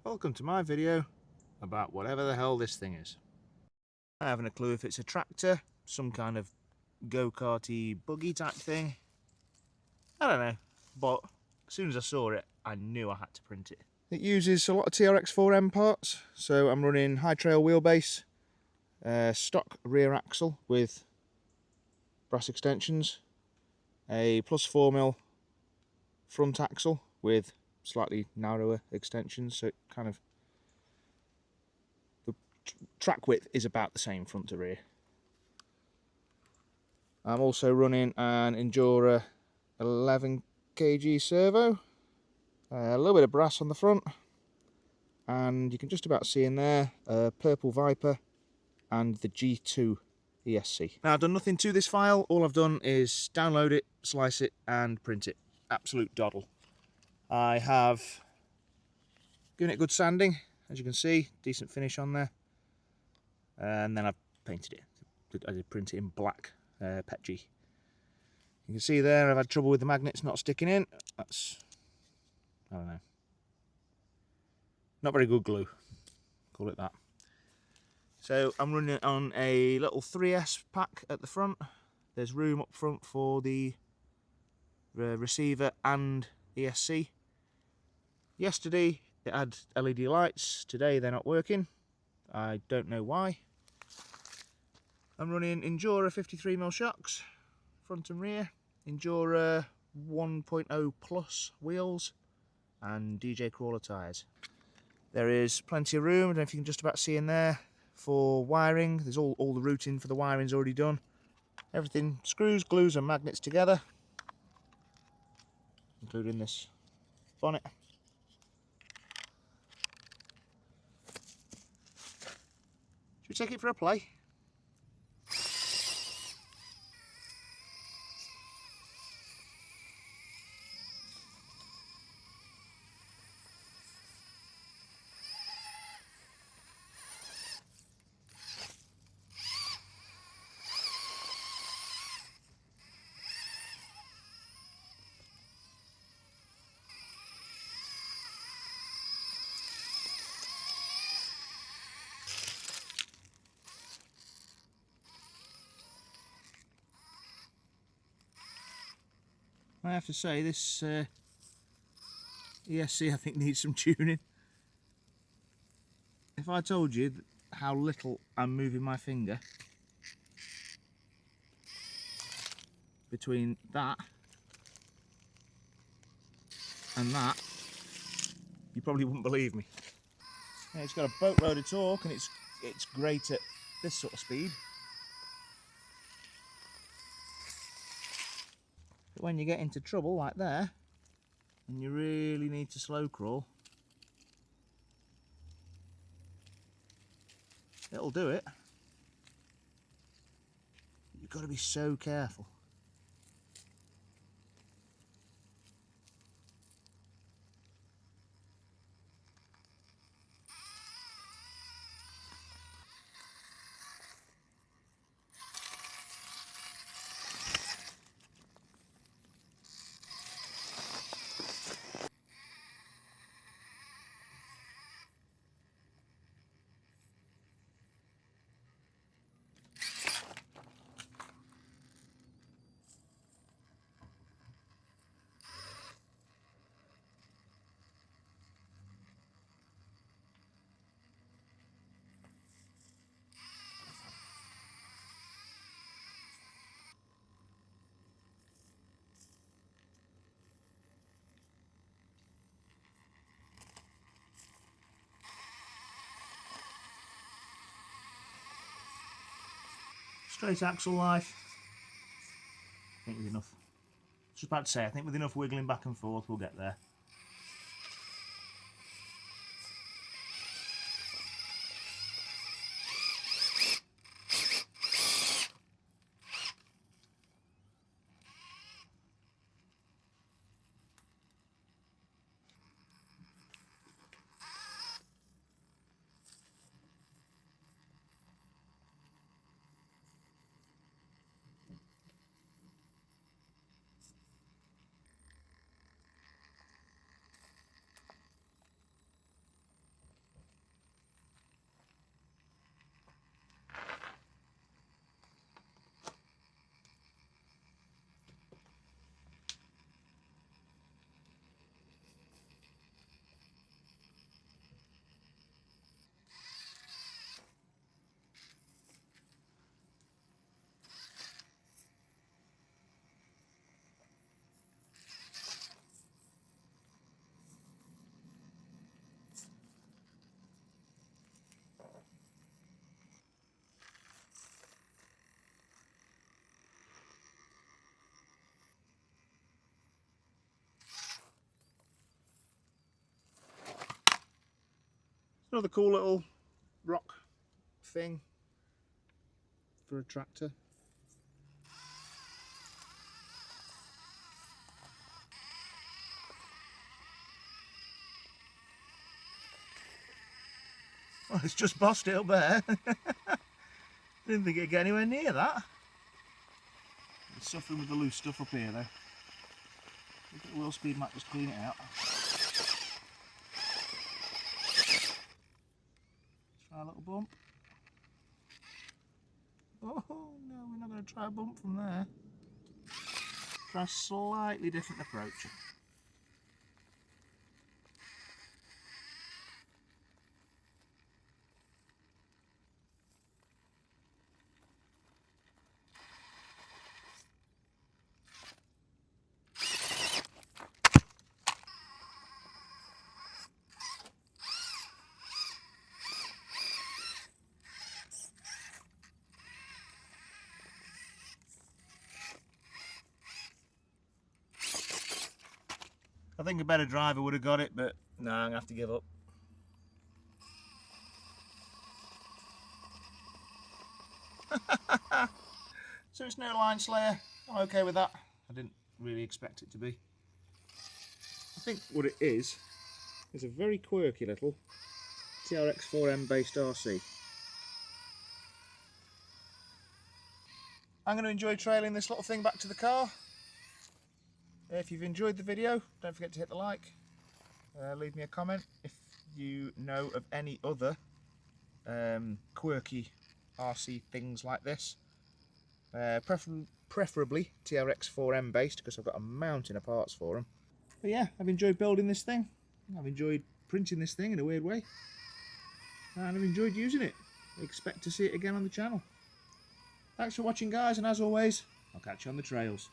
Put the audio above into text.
Welcome to my video about whatever the hell this thing is. I haven't a clue if it's a tractor, some kind of go-karty buggy type thing. I don't know, but as soon as I saw it, I knew I had to print it. It uses a lot of TRX4M parts, so I'm running high trail wheelbase, stock rear axle with brass extensions, a plus 4mm front axle with slightly narrower extensions, so it kind of track width is about the same front to rear. I'm also running an Endura 11 kg servo, a little bit of brass on the front, and you can just about see in there a purple Viper and the G2 ESC. Now, I've done nothing to this file, all I've done is download it, slice it and print it. Absolute doddle. I have given it good sanding, as you can see, decent finish on there, and then I've painted it. I did print it in black PETG. You can see there I've had trouble with the magnets not sticking in. That's, I don't know, not very good glue, call it that. So I'm running it on a little 3S pack at the front. There's room up front for the receiver and ESC. Yesterday it had LED lights, today they're not working. I don't know why. I'm running Endura 53mm shocks, front and rear, Endura 1.0 plus wheels and DJ Crawler tyres. There is plenty of room, I don't know if you can just about see in there, for wiring. There's all the routing for the wiring's already done. Everything screws, glues and magnets together, including this bonnet. Should we take it for a play? I have to say this ESC I think needs some tuning. If I told you how little I'm moving my finger between that and that, you probably wouldn't believe me. Yeah, it's got a boatload of torque and it's great at this sort of speed. But when you get into trouble like there, and you really need to slow crawl, it'll do it. You've got to be so careful. Straight axle life, I think with enough, just about to say, I think with enough wiggling back and forth we'll get there. Another cool little rock thing for a tractor. Well, it's just bossed it up there. Didn't think it'd get anywhere near that. It's suffering with the loose stuff up here though. Get the wheel speed might just clean it out. Try a little bump. Oh no, we're not going to try a bump from there. Try a slightly different approach. I think a better driver would have got it, but no, I'm going to have to give up. So it's no line slayer. I'm okay with that. I didn't really expect it to be. I think what it is a very quirky little TRX4M based RC. I'm going to enjoy trailing this little thing back to the car. If you've enjoyed the video, don't forget to hit the like. Leave me a comment if you know of any other quirky RC things like this. Preferably TRX4M based, because I've got a mountain of parts for them. But yeah, I've enjoyed building this thing. I've enjoyed printing this thing in a weird way. And I've enjoyed using it. I expect to see it again on the channel. Thanks for watching guys, and as always, I'll catch you on the trails.